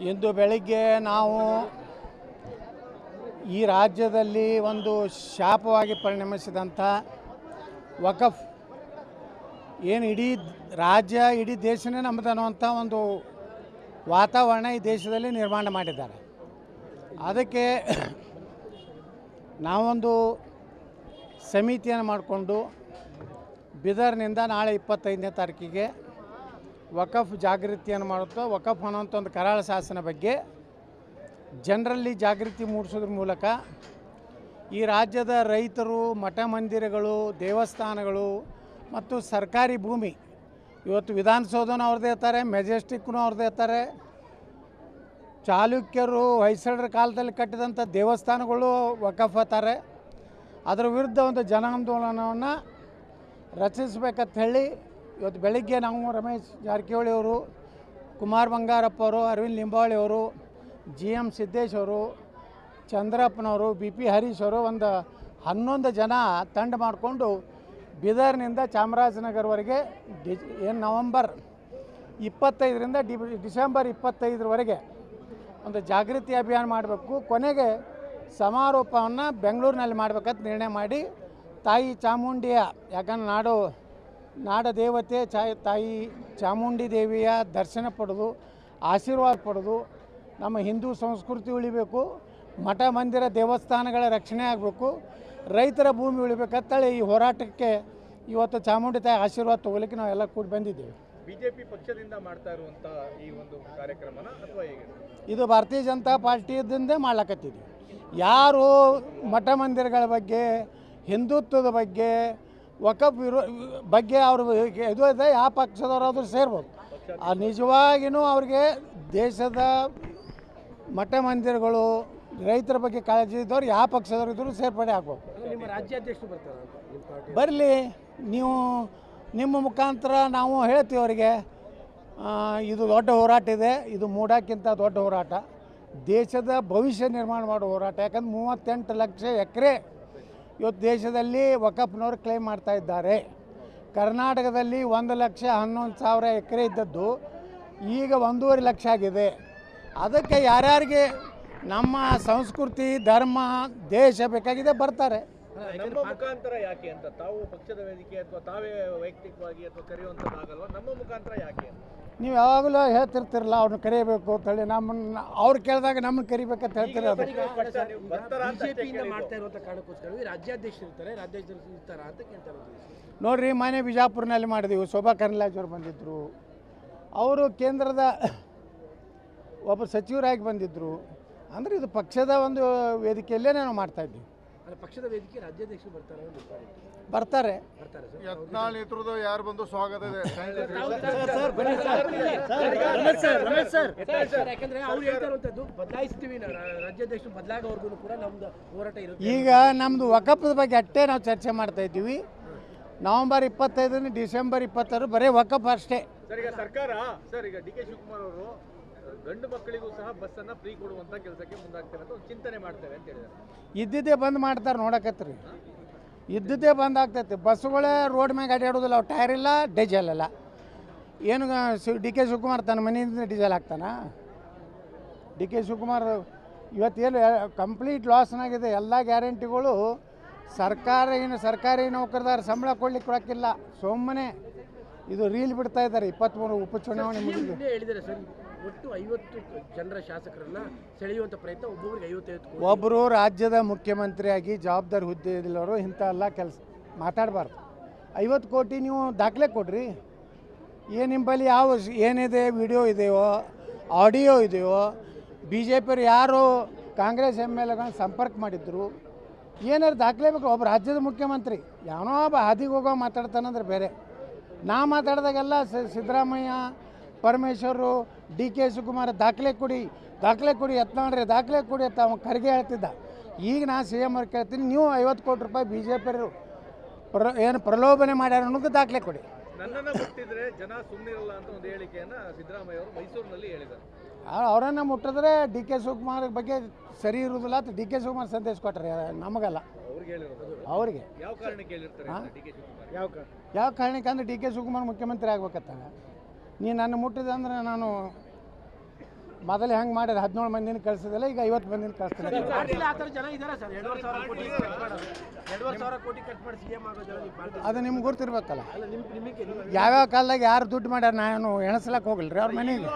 ಇಂದು ಬೆಳಿಗ್ಗೆ ನಾವು ಈ ರಾಜ್ಯದಲ್ಲಿ ಒಂದು ಶಾಪವಾಗಿ ಪರಿಣಮಿಸಿದಂಥ ವಕಫ್ ಏನು ಇಡೀ ರಾಜ್ಯ ಇಡೀ ದೇಶನೇ ನಮ್ಮದು ಅನ್ನುವಂಥ ಒಂದು ವಾತಾವರಣ ಈ ದೇಶದಲ್ಲಿ ನಿರ್ಮಾಣ ಮಾಡಿದ್ದಾರೆ. ಅದಕ್ಕೆ ನಾವೊಂದು ಸಮಿತಿಯನ್ನು ಮಾಡಿಕೊಂಡು ಬೀದರ್ನಿಂದ ನಾಳೆ 25ನೇ ತಾರೀಕಿಗೆ ವಕಫ್ ಜಾಗೃತಿಯನ್ನು ಮಾಡುತ್ತಾ ವಕಫ್ ಅನ್ನೋಂಥ ಒಂದು ಕರಾಳ ಶಾಸನ ಬಗ್ಗೆ ಜನರಲ್ಲಿ ಜಾಗೃತಿ ಮೂಡಿಸೋದ್ರ ಮೂಲಕ ಈ ರಾಜ್ಯದ ರೈತರು, ಮಠ ಮಂದಿರಗಳು, ದೇವಸ್ಥಾನಗಳು ಮತ್ತು ಸರ್ಕಾರಿ ಭೂಮಿ, ಇವತ್ತು ವಿಧಾನಸೌಧನೂ ಅವ್ರದ್ದೇ ಇರ್ತಾರೆ, ಮೆಜೆಸ್ಟಿಕ್ನೂ ಅವ್ರದ್ದೇ ಇರ್ತಾರೆ, ಚಾಲುಕ್ಯರು ಹೊಯ್ಸಳರ ಕಾಲದಲ್ಲಿ ಕಟ್ಟಿದಂಥ ದೇವಸ್ಥಾನಗಳು ವಕಫ್ ಅತ್ತಾರೆ. ಅದರ ವಿರುದ್ಧ ಒಂದು ಜನಾಂದೋಲನವನ್ನು ರಚಿಸಬೇಕಂತ ಹೇಳಿ ಇವತ್ತು ಬೆಳಿಗ್ಗೆ ನಾವು ರಮೇಶ್ ಜಾರಕಿಹೊಳಿ ಅವರು, ಕುಮಾರ್ ಬಂಗಾರಪ್ಪ ಅವರು, ಅರವಿಂದ್ ಲಿಂಬಾವಳಿ ಅವರು, GM ಸಿದ್ದೇಶ್ ಅವರು, ಚಂದ್ರಪ್ಪನವರು, BP ಹರೀಶ್ ಅವರು ಒಂದು 11 ಜನ ತಂಡ ಮಾಡಿಕೊಂಡು ಬೀದರ್ನಿಂದ ಚಾಮರಾಜನಗರವರೆಗೆ ಏನು ನವಂಬರ್ 25ರಿಂದ ಡಿಸೆಂಬರ್ 25ರವರೆಗೆ ಒಂದು ಜಾಗೃತಿ ಅಭಿಯಾನ ಮಾಡಬೇಕು. ಕೊನೆಗೆ ಸಮಾರೋಪವನ್ನು ಬೆಂಗಳೂರಿನಲ್ಲಿ ಮಾಡಬೇಕಂತ ನಿರ್ಣಯ ಮಾಡಿ ತಾಯಿ ಚಾಮುಂಡಿಯ, ಯಾಕಂದ್ರೆ ನಾಡ ದೇವತೆ ತಾಯಿ ಚಾಮುಂಡಿ ದೇವಿಯ ದರ್ಶನ ಪಡೆದು ಆಶೀರ್ವಾದ ಪಡೆದು ನಮ್ಮ ಹಿಂದೂ ಸಂಸ್ಕೃತಿ ಉಳಿಬೇಕು, ಮಠ ಮಂದಿರ ದೇವಸ್ಥಾನಗಳ ರಕ್ಷಣೆ ಆಗಬೇಕು, ರೈತರ ಭೂಮಿ ಉಳಿಬೇಕಂತೇಳಿ ಈ ಹೋರಾಟಕ್ಕೆ ಇವತ್ತು ಚಾಮುಂಡಿ ತಾಯಿ ಆಶೀರ್ವಾದ ತೊಗೊಲಿಕ್ಕೆ ನಾವೆಲ್ಲ ಕೂಡಿ ಬಂದಿದ್ದೇವೆ. ಬಿಜೆಪಿ ಪಕ್ಷದಿಂದ ಮಾಡ್ತಾ ಇರುವಂಥ ಈ ಒಂದು ಕಾರ್ಯಕ್ರಮನ ಅಥವಾ ಹೇಗೆ? ಇದು ಭಾರತೀಯ ಜನತಾ ಪಾರ್ಟಿಯಿಂದ ಮಾಡ್ಲಕತ್ತಿದ್ವಿ. ಯಾರು ಮಠ ಮಂದಿರಗಳ ಬಗ್ಗೆ, ಹಿಂದುತ್ವದ ಬಗ್ಗೆ, ವಕಫ್ ಬಗ್ಗೆ ಅವರು ಇದು ಇದೆ, ಯಾವ ಪಕ್ಷದವರಾದರೂ ಸೇರ್ಬೋದು. ನಿಜವಾಗಿಯೂ ಅವ್ರಿಗೆ ದೇಶದ ಮಠ ಮಂದಿರಗಳು, ರೈತರ ಬಗ್ಗೆ ಕಾಳಜಿ ಇದ್ದವ್ರು ಯಾವ ಪಕ್ಷದವ್ರು ಇದ್ದರೂ ಸೇರ್ಪಡೆ ಆಗ್ಬೋದು. ನಿಮ್ಮ ರಾಜ್ಯಾಧ್ಯಕ್ಷರು ಬರ್ತಾರೆ, ಬರಲಿ, ನೀವು ನಿಮ್ಮ ಮುಖಾಂತರ ನಾವು ಹೇಳ್ತೀವಿ ಅವರಿಗೆ. ಇದು ದೊಡ್ಡ ಹೋರಾಟ ಇದೆ, ಇದು ಮೂಡಕ್ಕಿಂತ ದೊಡ್ಡ ಹೋರಾಟ, ದೇಶದ ಭವಿಷ್ಯ ನಿರ್ಮಾಣ ಮಾಡೋ ಹೋರಾಟ. ಯಾಕಂದ್ರೆ 38 ಲಕ್ಷ ಎಕರೆ ಇವತ್ತು ದೇಶದಲ್ಲಿ ವಕಫ್ನವ್ರು ಕ್ಲೈಮ್ ಮಾಡ್ತಾ ಇದ್ದಾರೆ. ಕರ್ನಾಟಕದಲ್ಲಿ 1,11,000 ಎಕರೆ ಇದ್ದದ್ದು ಈಗ 1.5 ಲಕ್ಷ ಆಗಿದೆ. ಅದಕ್ಕೆ ಯಾರ್ಯಾರಿಗೆ ನಮ್ಮ ಸಂಸ್ಕೃತಿ, ಧರ್ಮ, ದೇಶ ಬೇಕಾಗಿದೆ ಬರ್ತಾರೆ. ನಮ್ಮ ಮುಖಾಂತರ ಯಾಕೆ ಅಂತ ತಾವು ಪಕ್ಷದ ವೇದಿಕೆ ಅಥವಾ ತಾವೇ ವೈಯಕ್ತಿಕವಾಗಿ ಅಥವಾ ಕರೆಯುವಂಥದ್ದಾಗಲ್ವ, ನಮ್ಮ ಮುಖಾಂತರ ಯಾಕೆ ಅಂತ ನೀವು ಯಾವಾಗಲೂ ಹೇಳ್ತಿರ್ತಿರಲ್ಲ, ಅವ್ರನ್ನ ಕರಿಬೇಕು ಅಂತೇಳಿ. ನಮ್ಮನ್ನು ಅವ್ರು ಕೇಳಿದಾಗ ನಮ್ಮನ್ನು ಕರಿಬೇಕಂತ ಹೇಳ್ತಿರೋದು. ಬಿಜೆಪಿಯಿಂದ ಮಾಡ್ತಾ ಇರುವಂಥ ಕಾರಣಕ್ಕೋಸ್ಕರ ರಾಜ್ಯಾಧ್ಯಕ್ಷರು ಇರ್ತಾರೆ, ರಾಜ್ಯಾಧ್ಯಕ್ಷರು ಇರ್ತಾರ ಅಂತ ಕೇಳ್ತಾರೆ. ನೋಡ್ರಿ, ಮನೆ ಬಿಜಾಪುರ್ನಲ್ಲಿ ಮಾಡಿದೆವು, ಶೋಭಾ ಕರಂದ್ಲಾಜೆ ಅವರು ಬಂದಿದ್ದರು, ಅವರು ಕೇಂದ್ರದ ಒಬ್ಬರು ಸಚಿವರಾಗಿ ಬಂದಿದ್ದರು. ಅಂದರೆ ಇದು ಪಕ್ಷದ ಒಂದು ವೇದಿಕೆಯಲ್ಲೇ ನಾವು ಮಾಡ್ತಾಯಿದ್ದೀವಿ. ಪಕ್ಷದ ವೇದಿಕೆ ರಾಜ್ಯಾಧ್ಯಕ್ಷರು ಬರ್ತಾರೆ. ಯತ್ನಾಳ್ ನೇತೃತ್ವದ ಯಾರು ಬಂದು ಸ್ವಾಗತ ಇದೆ. ಯಾಕಂದ್ರೆ ಅವ್ರು ಹೇಳ್ತಾ ಇರುವಂತದ್ದು ಬದಲಾಯಿಸ್ತೀವಿ, ರಾಜ್ಯಾಧ್ಯಕ್ಷರು ಬದಲಾಗೋವರೆಗೂ ಕೂಡ ನಮ್ದು ಹೋರಾಟ ಇರುತ್ತೆ. ಈಗ ನಮ್ಮದು ವಕಫದ ಬಗ್ಗೆ ಅಷ್ಟೇ ನಾವು ಚರ್ಚೆ ಮಾಡ್ತಾ ಇದ್ದೀವಿ. ನವಂಬರ್ 25 ಡಿಸೆಂಬರ್ 26 ಬರೀ ವಕಫ್ ಅಷ್ಟೇ. ಸರ್, ಈಗ ಸರ್ಕಾರ ಈಗ DK ಶಿವಕುಮಾರ್ ಅವರು ಗಂಡು ಮಕ್ಕಳಿಗೂ ಸಹ ಬಸ್ಸನ್ನು ಫ್ರೀ ಕೊಡುವಂಥ ಕೆಲಸಕ್ಕೆ ಮುಂದಾಗ್ತಾರೆ ಅಂತ ಒಂದು ಚಿಂತನೆ ಮಾಡ್ತೇವೆ ಅಂತ ಹೇಳಿದ್ದಾರೆ. ಇದ್ದಿದ್ದೇ ಬಂದ್ ಮಾಡ್ತಾರೆ, ನೋಡಕತ್ರಿ, ಇದ್ದಿದ್ದೇ ಬಂದ್ ಆಗ್ತೈತಿ. ಬಸ್ಸುಗಳೇ ರೋಡ್ ಮ್ಯಾಗ ಅಡ್ಡಾಡೋದಿಲ್ಲ, ಅವ್ರು ಟೈರ್ ಇಲ್ಲ, ಡೀಸೆಲ್ ಇಲ್ಲ. ಏನು DK ಶಿವಕುಮಾರ್ ತನ್ನ ಮನೆಯಿಂದ ಡೀಸೆಲ್ ಹಾಕ್ತಾನ? DK ಶಿವಕುಮಾರ್ ಇವತ್ತೇನು ಕಂಪ್ಲೀಟ್ ಲಾಸ್ನಾಗಿದೆ. ಎಲ್ಲ ಗ್ಯಾರಂಟಿಗಳು ಸರ್ಕಾರಿ ನೌಕರದಾರ ಸಂಬಳ ಕೊಡಲಿಕ್ಕಿಲ್ಲ, ಸುಮ್ಮನೆ ಇದು ರೀಲ್ ಬಿಡ್ತಾ ಇದ್ದಾರೆ. 23 ಉಪಚುನಾವಣೆ ಮುಗಿದು ಹೇಳಿದ್ದಾರೆ ಸರ್, ಒಟ್ಟು 50 ಜನರ ಶಾಸಕರನ್ನ ಸೆಳೆಯುವಂಥ ಪ್ರಯತ್ನ, ಒಬ್ಬೊಬ್ಬರಿಗೆ 55. ಒಬ್ಬರು ರಾಜ್ಯದ ಮುಖ್ಯಮಂತ್ರಿಯಾಗಿ ಜವಾಬ್ದಾರಿ ಹುದ್ದೆಯಲ್ಲಿರೋರು ಇಂಥ ಎಲ್ಲ ಕೆಲಸ ಮಾತಾಡಬಾರ್ದು. 50 ಕೋಟಿ ನೀವು ದಾಖಲೆ ಕೊಡ್ರಿ. ಏನು ನಿಂಬಲ್ಲಿ ಯಾವ ಏನಿದೆ, ವಿಡಿಯೋ ಇದೆಯೋ, ಆಡಿಯೋ ಇದೆಯೋ, BJP ಯಾರು ಕಾಂಗ್ರೆಸ್ MLAಗಳನ್ನ ಸಂಪರ್ಕ ಮಾಡಿದ್ರು, ಏನಾರು ದಾಖಲೆ ಬೇಕು. ಒಬ್ಬ ರಾಜ್ಯದ ಮುಖ್ಯಮಂತ್ರಿ ಯಾವನೋ ಒಬ್ಬ ಹಾದಿಗೆ ಹೋಗೋ ಮಾತಾಡ್ತಾನಂದ್ರೆ ಬೇರೆ. ನಾ ಮಾತಾಡಿದಾಗೆಲ್ಲ ಸಿದ್ದರಾಮಯ್ಯ, ಪರಮೇಶ್ವರು, DK ಶಿವಕುಮಾರ್ ದಾಖಲೆ ಕೊಡಿ ಯತ್ನಾಳ್ರಿ ದಾಖಲೆ ಕೊಡಿ ಅಂತ ಅವ್ನು ಖರ್ಗೆ ಹೇಳ್ತಿದ್ದ. ಈಗ ನಾ CM ಅವ್ರು ಕೇಳ್ತೀನಿ, ನೀವು 50 ಕೋಟಿ ರೂಪಾಯಿ BJP ಏನು ಪ್ರಲೋಭನೆ ಮಾಡ್ಯಾರ ಅನ್ನೋದು ದಾಖಲೆ ಕೊಡಿ. ನನ್ನನ್ನು ಮುಟ್ಟಿದ್ರೆ ಜನ ಸುಮ್ಮನಿರಲ್ಲ ಅಂತ ಒಂದು ಹೇಳಿಕೆಯನ್ನು ಸಿದ್ದರಾಮಯ್ಯ ಅವರು ಮೈಸೂರಿನಲ್ಲಿ ಹೇಳಿದ್ದಾರೆ. ಅವರನ್ನು ಮುಟ್ಟಿದ್ರೆ DK ಶಿವಕುಮಾರ್ ಬಗ್ಗೆ ಸರಿ ಇರುವುದಿಲ್ಲ ಅಂತ DK ಶಿವಕುಮಾರ್ ಸಂದೇಶ ಕೊಟ್ಟರೆ, ನಮಗಲ್ಲ, ಅವ್ರಿಗೆ. ಯಾವ ಕಾರಣಕ್ಕೆ ಹೇಳಿರ್ತಾರೆ DK ಶಿವಕುಮಾರ್? ಯಾವ ಕಾರಣಕ್ಕೆ ಅಂದರೆ DK ಶಿವಕುಮಾರ್ ಮುಖ್ಯಮಂತ್ರಿ ಆಗ್ಬೇಕತ್ತ. ನೀ ನನ್ನ ಮುಟ್ಟಿದೆ ಅಂದರೆ ನಾನು ಮೊದಲು ಹೆಂಗೆ ಮಾಡಿದ್ರೆ 17 ಮಂದಿನ ಕಳಿಸಿದಿಲ್ಲ, ಈಗ 50 ಮಂದಿನ ಕಳಿಸ್ತಾರೆ. ಪಾರ್ಟಿಲಿ ಆ ಥರ ಜನ ಇದ್ದಾರೆ ಸರ್. 2,500 ಕೋಟಿ ಖರ್ಚು ಮಾಡೋದು, 2,500 ಕೋಟಿ ಖರ್ಚು ಮಾಡಿ CM ಆಗೋ ಜನ ನಿಮ್ಮ ಪಾರ್ಟಿ ಅದು ನಿಮ್ಗೆ ಗುರ್ತಿರ್ಬೇಕಲ್ಲ. ಅಲ್ಲ. ನಿಮಗೆ ಯಾವ್ಯಾವ ಕಾಲದಾಗ ಯಾರು ದುಡ್ಡು ಮಾಡ್ಯಾರ ನಾನು ಎಣಸ್ಲಕ್ಕೆ ಹೋಗಲ್ರಿ ಅವ್ರ ಮನೆಗೆ.